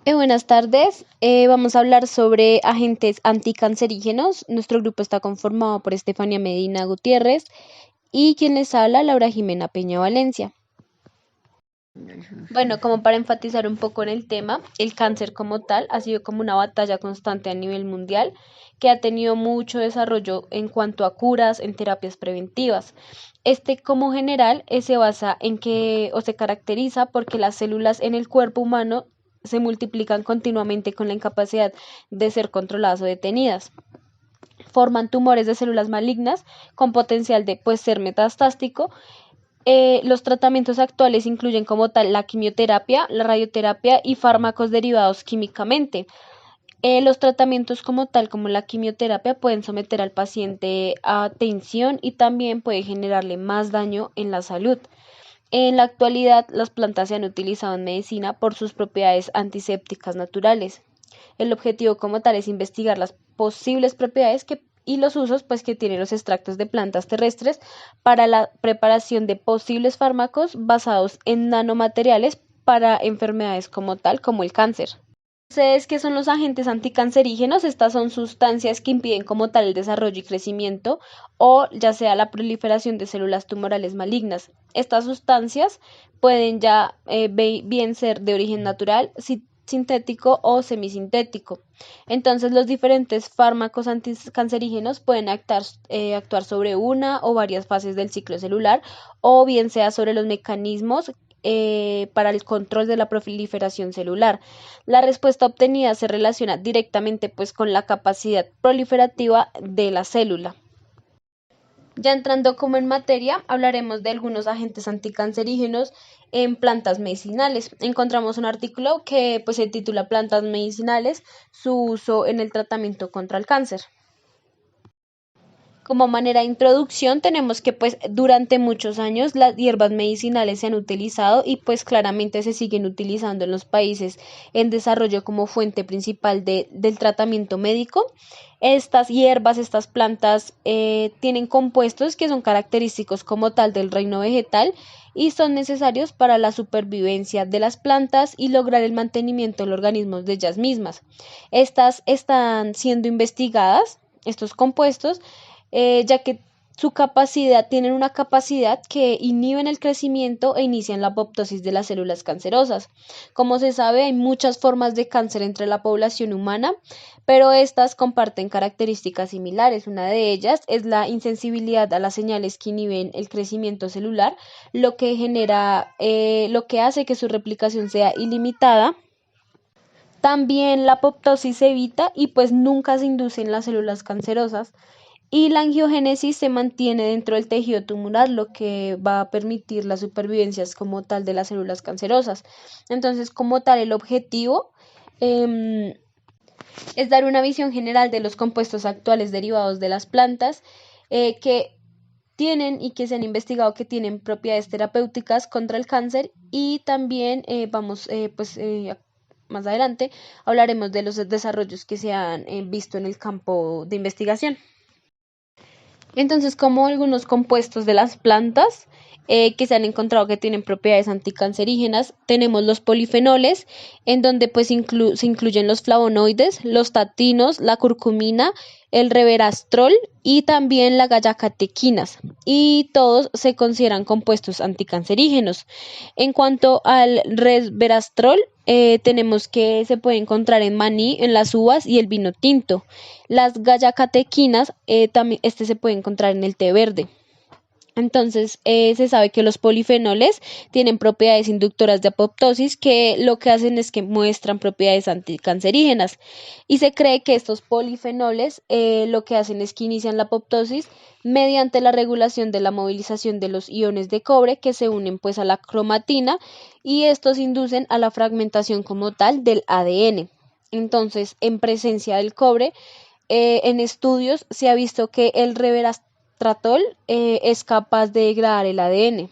Buenas tardes. Vamos a hablar sobre agentes anticancerígenos. Nuestro grupo está conformado por Estefanía Medina Gutiérrez y quien les habla, Laura Jimena Peña Valencia. Bueno, como para enfatizar un poco en el tema, el cáncer como tal ha sido como una batalla constante a nivel mundial que ha tenido mucho desarrollo en cuanto a curas, en terapias preventivas. Este como general se basa en que o se caracteriza porque las células en el cuerpo humano se multiplican continuamente con la incapacidad de ser controladas o detenidas. Forman tumores de células malignas con potencial de pues, ser metastástico. Los tratamientos actuales incluyen como tal la quimioterapia, la radioterapia y fármacos derivados químicamente. Los tratamientos como tal, como la quimioterapia, pueden someter al paciente a tensión y también puede generarle más daño en la salud. En la actualidad, las plantas se han utilizado en medicina por sus propiedades antisépticas naturales. El objetivo como tal es investigar las posibles propiedades y los usos pues, que tienen los extractos de plantas terrestres para la preparación de posibles fármacos basados en nanomateriales para enfermedades como tal, como el cáncer. ¿Ustedes qué son los agentes anticancerígenos? Estas son sustancias que impiden como tal el desarrollo y crecimiento o ya sea la proliferación de células tumorales malignas. Estas sustancias pueden ya bien ser de origen natural, sintético o semisintético. Entonces los diferentes fármacos anticancerígenos pueden actuar sobre una o varias fases del ciclo celular o bien sea sobre los mecanismos para el control de la proliferación celular. La respuesta obtenida se relaciona directamente pues con la capacidad proliferativa de la célula. Ya entrando como en materia, hablaremos de algunos agentes anticancerígenos en plantas medicinales. Encontramos un artículo que pues se titula Plantas medicinales, su uso en el tratamiento contra el cáncer. Como manera de introducción tenemos que pues durante muchos años las hierbas medicinales se han utilizado y pues claramente se siguen utilizando en los países en desarrollo como fuente principal del tratamiento médico. Estas hierbas, estas plantas tienen compuestos que son característicos como tal del reino vegetal y son necesarios para la supervivencia de las plantas y lograr el mantenimiento del organismo de ellas mismas. Estas están siendo investigadas, estos compuestos, ya que tienen una capacidad que inhiben el crecimiento e inician la apoptosis de las células cancerosas. Como se sabe, hay muchas formas de cáncer entre la población humana, pero estas comparten características similares. Una de ellas es la insensibilidad a las señales que inhiben el crecimiento celular, lo que hace que su replicación sea ilimitada. También la apoptosis se evita y pues nunca se inducen las células cancerosas y la angiogénesis se mantiene dentro del tejido tumoral, lo que va a permitir la supervivencia como tal de las células cancerosas. Entonces, como tal, el objetivo em, es dar una visión general de los compuestos actuales derivados de las plantas que tienen y que se han investigado que tienen propiedades terapéuticas contra el cáncer y también más adelante hablaremos de los desarrollos que se han visto en el campo de investigación. Entonces, como algunos compuestos de las plantas que se han encontrado que tienen propiedades anticancerígenas, tenemos los polifenoles, en donde pues se incluyen los flavonoides, los tatinos, la curcumina, el resveratrol y también la gallacatequinas, y todos se consideran compuestos anticancerígenos. En cuanto al resveratrol, tenemos que se puede encontrar en maní, en las uvas y el vino tinto. Las gallacatequinas, también este se puede encontrar en el té verde. Entonces, se sabe que los polifenoles tienen propiedades inductoras de apoptosis que lo que hacen es que muestran propiedades anticancerígenas y se cree que estos polifenoles lo que hacen es que inician la apoptosis mediante la regulación de la movilización de los iones de cobre que se unen pues a la cromatina y estos inducen a la fragmentación como tal del ADN. Entonces, en presencia del cobre, en estudios se ha visto que el resveratrol es capaz de degradar el ADN.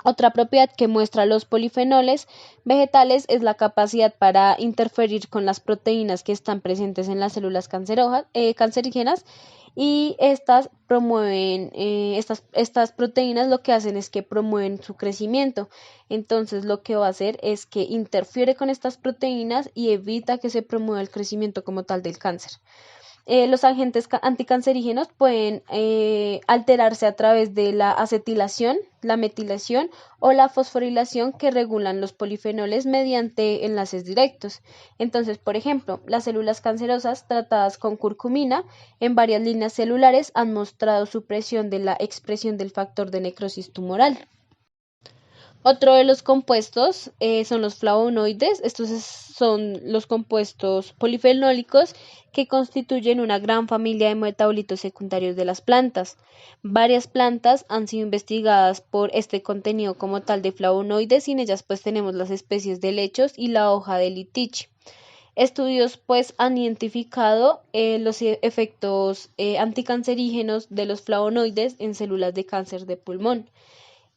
Otra propiedad que muestra los polifenoles vegetales es la capacidad para interferir con las proteínas que están presentes en las células cancerígenas y estas promueven, estas proteínas lo que hacen es que promueven su crecimiento. Entonces lo que va a hacer es que interfiere con estas proteínas y evita que se promueva el crecimiento como tal del cáncer. Los agentes anticancerígenos pueden alterarse a través de la acetilación, la metilación o la fosforilación que regulan los polifenoles mediante enlaces directos. Entonces, por ejemplo, las células cancerosas tratadas con curcumina en varias líneas celulares han mostrado supresión de la expresión del factor de necrosis tumoral. Otro de los compuestos son los flavonoides. Son los compuestos polifenólicos que constituyen una gran familia de metabolitos secundarios de las plantas. Varias plantas han sido investigadas por este contenido como tal de flavonoides y en ellas pues tenemos las especies de helechos y la hoja de litich. Estudios pues han identificado los efectos anticancerígenos de los flavonoides en células de cáncer de pulmón.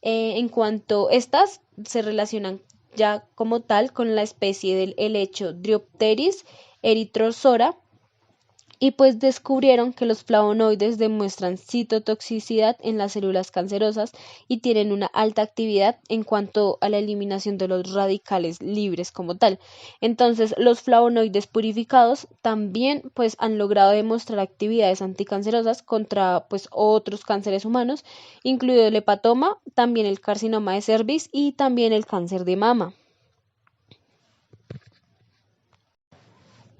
En cuanto estas se relacionan ya como tal con la especie del helecho Dryopteris erythrosora y pues descubrieron que los flavonoides demuestran citotoxicidad en las células cancerosas y tienen una alta actividad en cuanto a la eliminación de los radicales libres como tal. Entonces, los flavonoides purificados también pues han logrado demostrar actividades anticancerosas contra pues otros cánceres humanos, incluido el hepatoma, también el carcinoma de cervix y también el cáncer de mama.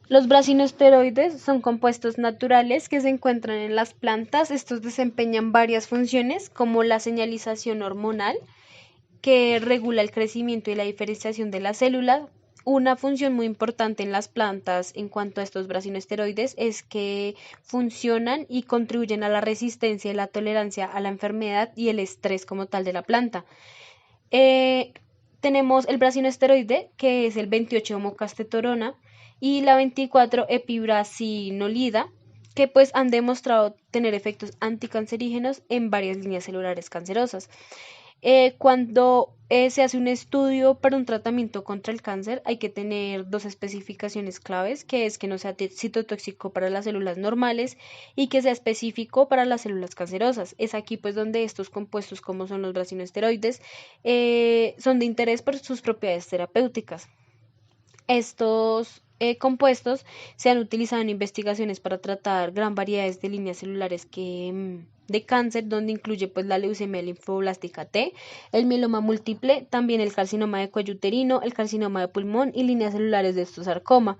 Los brasinoesteroides son compuestos naturales que se encuentran en las plantas. Estos desempeñan varias funciones como la señalización hormonal, que regula el crecimiento y la diferenciación de las células. Una función muy importante en las plantas en cuanto a estos brasinoesteroides es que funcionan y contribuyen a la resistencia y la tolerancia a la enfermedad y el estrés como tal de la planta. Tenemos el brasinoesteroide, que es el 28-homocastetorona, y la 24-epibrasinolida, que pues han demostrado tener efectos anticancerígenos en varias líneas celulares cancerosas. Cuando se hace un estudio para un tratamiento contra el cáncer, hay que tener dos especificaciones claves, que es que no sea citotóxico para las células normales y que sea específico para las células cancerosas. Es aquí pues donde estos compuestos, como son los brasinoesteroides, son de interés por sus propiedades terapéuticas. Estos compuestos se han utilizado en investigaciones para tratar gran variedad de líneas celulares de cáncer, donde incluye pues la leucemia linfoblástica T, el mieloma múltiple, también el carcinoma de cuello uterino, el carcinoma de pulmón y líneas celulares de osteosarcoma.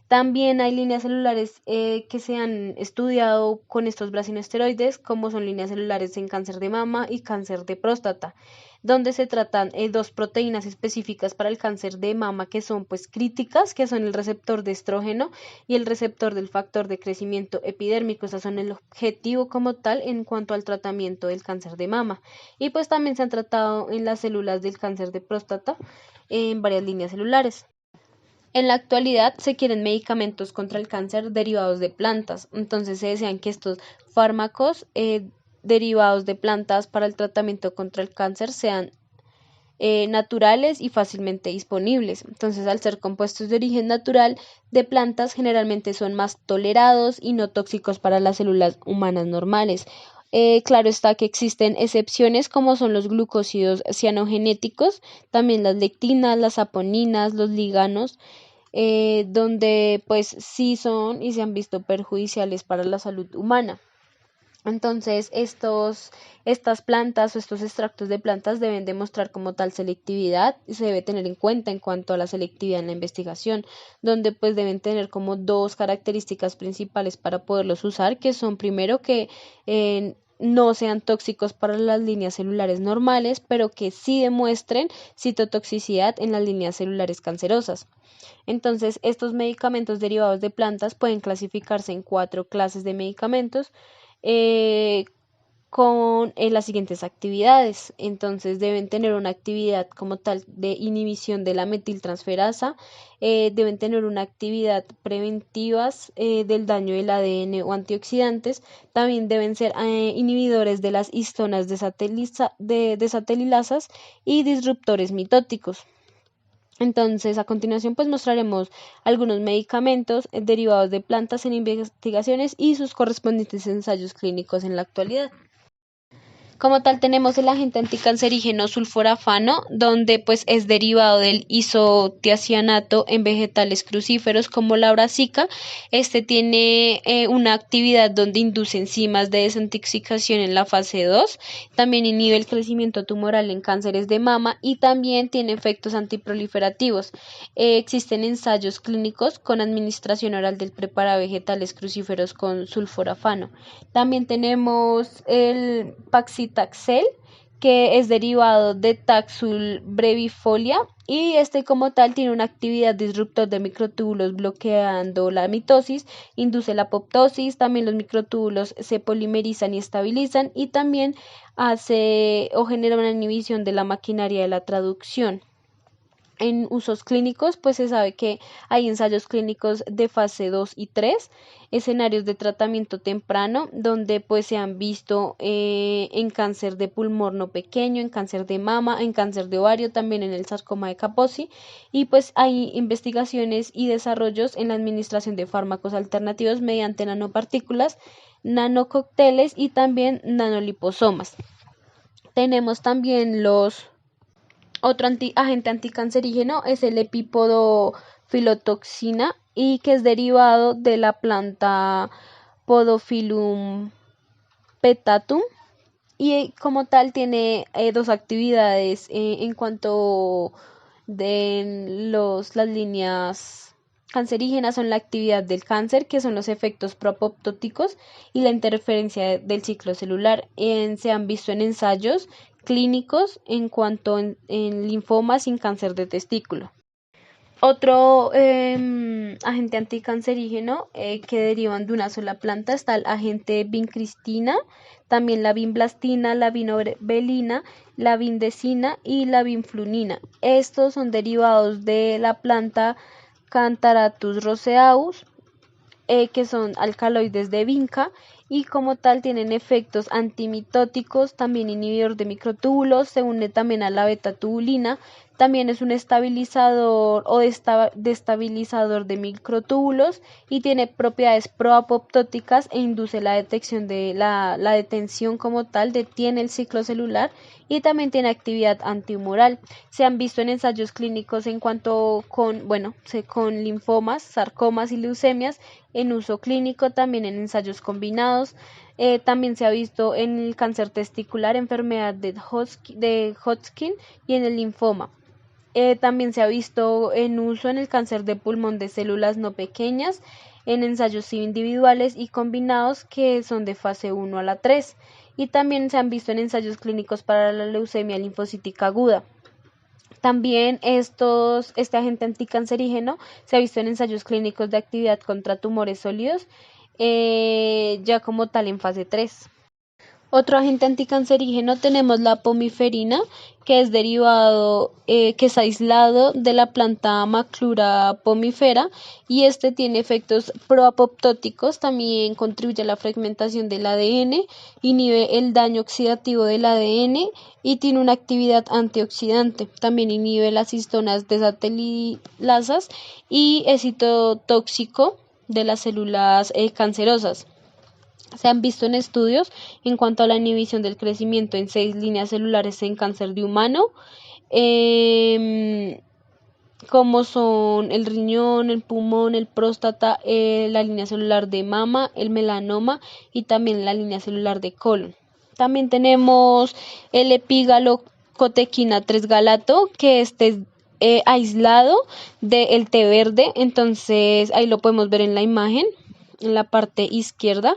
También hay líneas celulares que se han estudiado con estos brasinoesteroides, como son líneas celulares en cáncer de mama y cáncer de próstata, donde se tratan dos proteínas específicas para el cáncer de mama que son pues críticas, que son el receptor de estrógeno y el receptor del factor de crecimiento epidérmico. Estos son el objetivo como tal en cuanto al tratamiento del cáncer de mama. Y pues también se han tratado en las células del cáncer de próstata en varias líneas celulares. En la actualidad se quieren medicamentos contra el cáncer derivados de plantas, entonces se desean que estos fármacos derivados de plantas para el tratamiento contra el cáncer sean naturales y fácilmente disponibles. Entonces, al ser compuestos de origen natural de plantas, generalmente son más tolerados y no tóxicos para las células humanas normales. Claro está que existen excepciones como son los glucósidos cianogenéticos, también las lectinas, las saponinas, los liganos, donde pues sí son y se han visto perjudiciales para la salud humana. Entonces, estas plantas o estos extractos de plantas deben demostrar como tal selectividad y se debe tener en cuenta en cuanto a la selectividad en la investigación, donde pues deben tener como dos características principales para poderlos usar, que son primero que no sean tóxicos para las líneas celulares normales, pero que sí demuestren citotoxicidad en las líneas celulares cancerosas. Entonces, estos medicamentos derivados de plantas pueden clasificarse en 4 clases de medicamentos eh, con las siguientes actividades. Entonces deben tener una actividad como tal de inhibición de la metiltransferasa, deben tener una actividad preventivas del daño del ADN o antioxidantes, también deben ser inhibidores de las histonas desatelisasas y disruptores mitóticos. Entonces, a continuación, pues mostraremos algunos medicamentos derivados de plantas en investigaciones y sus correspondientes ensayos clínicos en la actualidad. Como tal, tenemos el agente anticancerígeno sulforafano, donde pues es derivado del isotiacianato en vegetales crucíferos como la brassica. Este tiene una actividad donde induce enzimas de desintoxicación en la fase 2, también inhibe el crecimiento tumoral en cánceres de mama y también tiene efectos antiproliferativos. Existen ensayos clínicos con administración oral del preparado de vegetales crucíferos con sulforafano. También tenemos el paclitaxel, que es derivado de Taxol brevifolia y este como tal tiene una actividad disruptor de microtúbulos bloqueando la mitosis, induce la apoptosis, también los microtúbulos se polimerizan y estabilizan y también hace o genera una inhibición de la maquinaria de la traducción. En usos clínicos, pues se sabe que hay ensayos clínicos de fase 2 y 3, escenarios de tratamiento temprano, donde pues se han visto en cáncer de pulmón no pequeño, en cáncer de mama, en cáncer de ovario, también en el sarcoma de Kaposi, y pues hay investigaciones y desarrollos en la administración de fármacos alternativos mediante nanopartículas, nanocócteles y también nanoliposomas. Tenemos también otro agente anticancerígeno es el epipodofilotoxina y que es derivado de la planta Podophyllum petatum y como tal tiene dos actividades en cuanto de las líneas cancerígenas son la actividad del cáncer, que son los efectos proapoptóticos y la interferencia del ciclo celular. Se han visto en ensayos clínicos en cuanto en linfomas sin cáncer de testículo. Otro agente anticancerígeno que derivan de una sola planta está el agente vincristina, también la vinblastina, la vinorelina, la vindecina y la vinflunina. Estos son derivados de la planta Cantharatus roseaus, que son alcaloides de vinca y como tal tienen efectos antimitóticos, también inhibidor de microtúbulos, se une también a la beta-tubulina, también es un estabilizador o destabilizador de microtúbulos y tiene propiedades proapoptóticas e induce la detección de la detención como tal, detiene el ciclo celular y también tiene actividad antihumoral. Se han visto en ensayos clínicos en cuanto con linfomas, sarcomas y leucemias en uso clínico, también en ensayos combinados. También se ha visto en el cáncer testicular, enfermedad de Hodgkin y en el linfoma. También se ha visto en uso en el cáncer de pulmón de células no pequeñas, en ensayos individuales y combinados que son de fase 1 a la 3. Y también se han visto en ensayos clínicos para la leucemia linfocítica aguda. También este agente anticancerígeno se ha visto en ensayos clínicos de actividad contra tumores sólidos, ya como tal en fase 3. Otro agente anticancerígeno tenemos la pomiferina, que es derivado, que es aislado de la planta Maclura pomifera y este tiene efectos proapoptóticos, también contribuye a la fragmentación del ADN, inhibe el daño oxidativo del ADN y tiene una actividad antioxidante, también inhibe las histonas desacetilasas y es citotóxico de las células cancerosas. Se han visto en estudios en cuanto a la inhibición del crecimiento en 6 líneas celulares en cáncer de humano, como son el riñón, el pulmón, el próstata, la línea celular de mama, el melanoma y también la línea celular de colon. También tenemos el epigalocotequina 3-galato, que es aislado del té verde, entonces ahí lo podemos ver en la imagen, en la parte izquierda.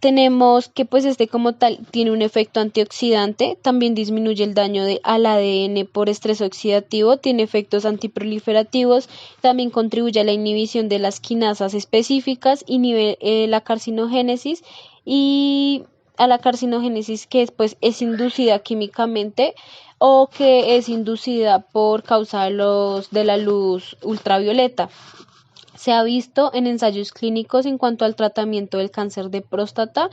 Tenemos que pues como tal tiene un efecto antioxidante, también disminuye el daño al ADN por estrés oxidativo, tiene efectos antiproliferativos, también contribuye a la inhibición de las quinasas específicas, inhibe la carcinogénesis y a la carcinogénesis que pues es inducida químicamente o que es inducida por causa de la luz ultravioleta. Se ha visto en ensayos clínicos en cuanto al tratamiento del cáncer de próstata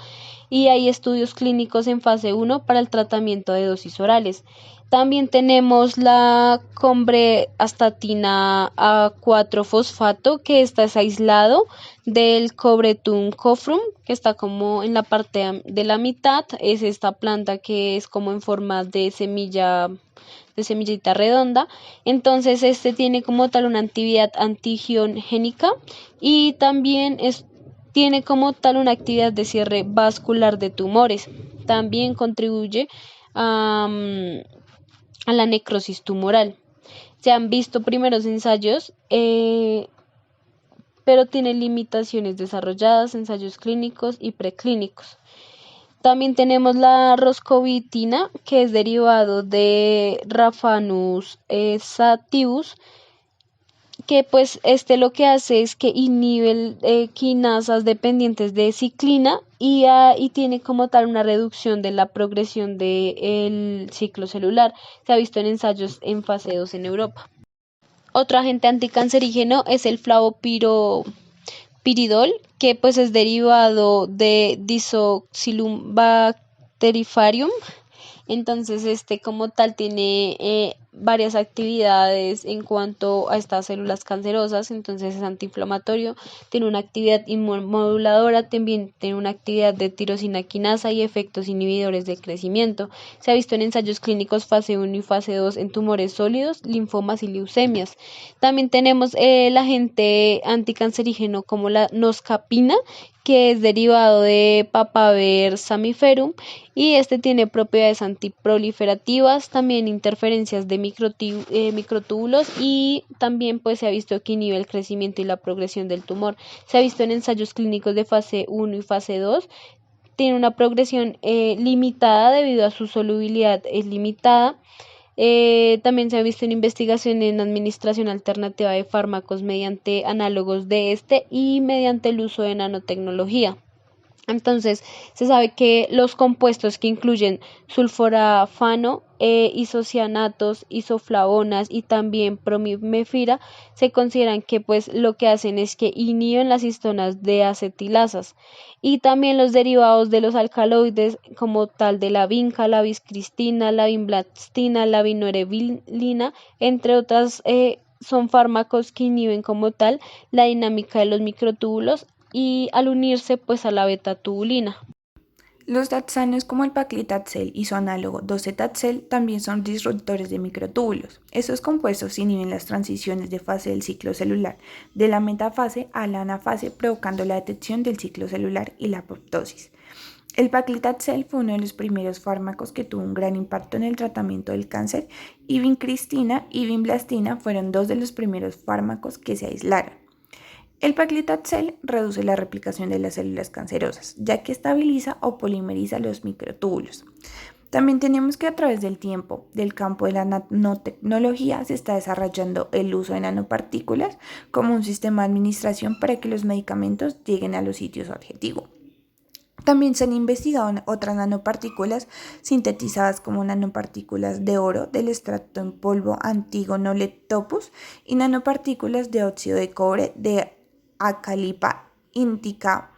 y hay estudios clínicos en fase 1 para el tratamiento de dosis orales. También tenemos la combreastatina A4-fosfato, que esta es aislado del Cobretum cofrum, que está como en la parte de la mitad. Es esta planta que es como en forma de semillita redonda. Entonces, este tiene como tal una actividad antigiogénica y también tiene como tal una actividad de cierre vascular de tumores. También contribuye a, a la necrosis tumoral. Se han visto primeros ensayos, pero tiene limitaciones desarrolladas, ensayos clínicos y preclínicos. También tenemos la roscovitina, que es derivado de Raphanus sativus, que pues lo que hace es que inhibe quinasas dependientes de ciclina y tiene como tal una reducción de la progresión del ciclo celular. Se ha visto en ensayos en fase 2 en Europa. Otro agente anticancerígeno es el flavopiridol, que pues es derivado de Disoxylum bacterifarium. Entonces, como tal tiene varias actividades en cuanto a estas células cancerosas. Entonces es antiinflamatorio, tiene una actividad inmunomoduladora, también tiene una actividad de tirosina quinasa y efectos inhibidores del crecimiento. Se ha visto en ensayos clínicos fase 1 y fase 2 en tumores sólidos, linfomas y leucemias. También tenemos el agente anticancerígeno como la noscapina, que es derivado de Papaver samiferum y tiene propiedades antiproliferativas, también interferencias de microtúbulos y también pues se ha visto que inhibe el crecimiento y la progresión del tumor. Se ha visto en ensayos clínicos de fase 1 y fase 2. Tiene una progresión limitada debido a su solubilidad limitada. También se ha visto en investigación en administración alternativa de fármacos mediante análogos de y mediante el uso de nanotecnología. Entonces, se sabe que los compuestos que incluyen sulforafano, isocianatos, isoflavonas y también promimefira se consideran que pues lo que hacen es que inhiben las histonas de acetilasas y también los derivados de los alcaloides como tal de la vinca, la biscristina, la vinblastina, la vinorevilina, entre otras son fármacos que inhiben como tal la dinámica de los microtúbulos y al unirse pues a la beta-tubulina. Los taxanos como el paclitaxel y su análogo docetaxel también son disruptores de microtúbulos. Estos compuestos inhiben las transiciones de fase del ciclo celular de la metafase a la anafase, provocando la detección del ciclo celular y la apoptosis. El paclitaxel fue uno de los primeros fármacos que tuvo un gran impacto en el tratamiento del cáncer y vincristina y vinblastina fueron dos de los primeros fármacos que se aislaron. El paclitaxel reduce la replicación de las células cancerosas, ya que estabiliza o polimeriza los microtúbulos. También tenemos que a través del tiempo, del campo de la nanotecnología, se está desarrollando el uso de nanopartículas como un sistema de administración para que los medicamentos lleguen a los sitios objetivos. También se han investigado otras nanopartículas sintetizadas como nanopartículas de oro del extracto en polvo Antígono leptopus y nanopartículas de óxido de cobre de Acalipa indica.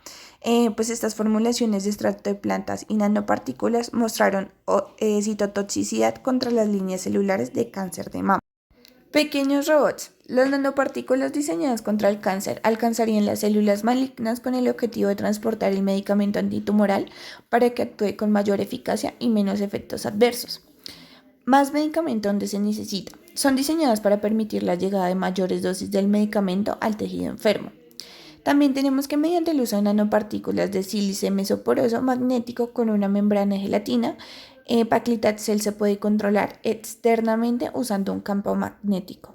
Pues estas formulaciones de extracto de plantas y nanopartículas mostraron citotoxicidad contra las líneas celulares de cáncer de mama. Pequeños robots. Las nanopartículas diseñadas contra el cáncer alcanzarían las células malignas con el objetivo de transportar el medicamento antitumoral para que actúe con mayor eficacia y menos efectos adversos. Más medicamento donde se necesita. Son diseñadas para permitir la llegada de mayores dosis del medicamento al tejido enfermo. También tenemos que mediante el uso de nanopartículas de sílice mesoporoso magnético con una membrana de gelatina, paclitaxel se puede controlar externamente usando un campo magnético.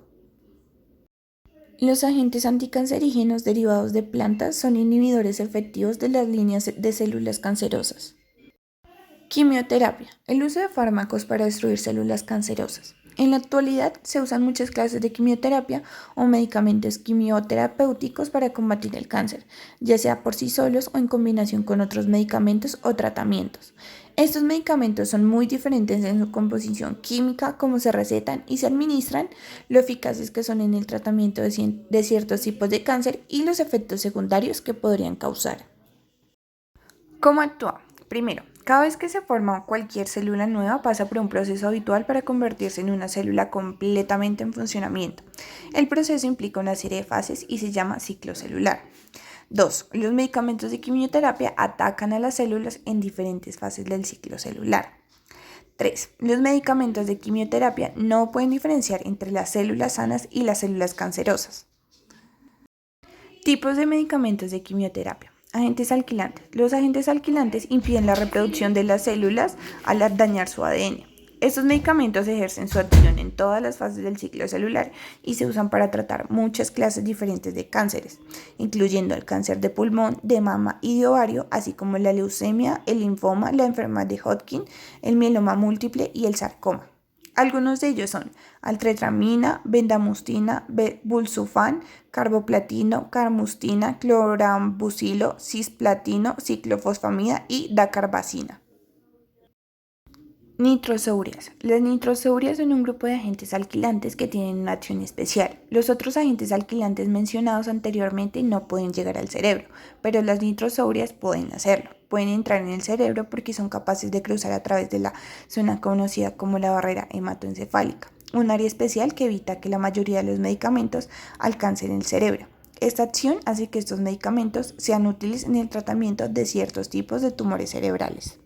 Los agentes anticancerígenos derivados de plantas son inhibidores efectivos de las líneas de células cancerosas. Quimioterapia. El uso de fármacos para destruir células cancerosas. En la actualidad se usan muchas clases de quimioterapia o medicamentos quimioterapéuticos para combatir el cáncer, ya sea por sí solos o en combinación con otros medicamentos o tratamientos. Estos medicamentos son muy diferentes en su composición química, cómo se recetan y se administran, lo eficaces que son en el tratamiento de ciertos tipos de cáncer y los efectos secundarios que podrían causar. ¿Cómo actúa? Primero, cada vez que se forma cualquier célula nueva pasa por un proceso habitual para convertirse en una célula completamente en funcionamiento. El proceso implica una serie de fases y se llama ciclo celular. 2. Los medicamentos de quimioterapia atacan a las células en diferentes fases del ciclo celular. 3. Los medicamentos de quimioterapia no pueden diferenciar entre las células sanas y las células cancerosas. Tipos de medicamentos de quimioterapia. Agentes alquilantes. Los agentes alquilantes impiden la reproducción de las células al dañar su ADN. Estos medicamentos ejercen su acción en todas las fases del ciclo celular y se usan para tratar muchas clases diferentes de cánceres, incluyendo el cáncer de pulmón, de mama y de ovario, así como la leucemia, el linfoma, la enfermedad de Hodgkin, el mieloma múltiple y el sarcoma. Algunos de ellos son altetramina, bendamustine, belsulfán, carboplatino, carmustina, clorambucilo, cisplatino, ciclofosfamida y dacarbazina. Nitrosaurias. Las nitrosaurias son un grupo de agentes alquilantes que tienen una acción especial. Los otros agentes alquilantes mencionados anteriormente no pueden llegar al cerebro, pero las nitrosaurias pueden hacerlo. Pueden entrar en el cerebro porque son capaces de cruzar a través de la zona conocida como la barrera hematoencefálica, un área especial que evita que la mayoría de los medicamentos alcancen el cerebro. Esta acción hace que estos medicamentos sean útiles en el tratamiento de ciertos tipos de tumores cerebrales.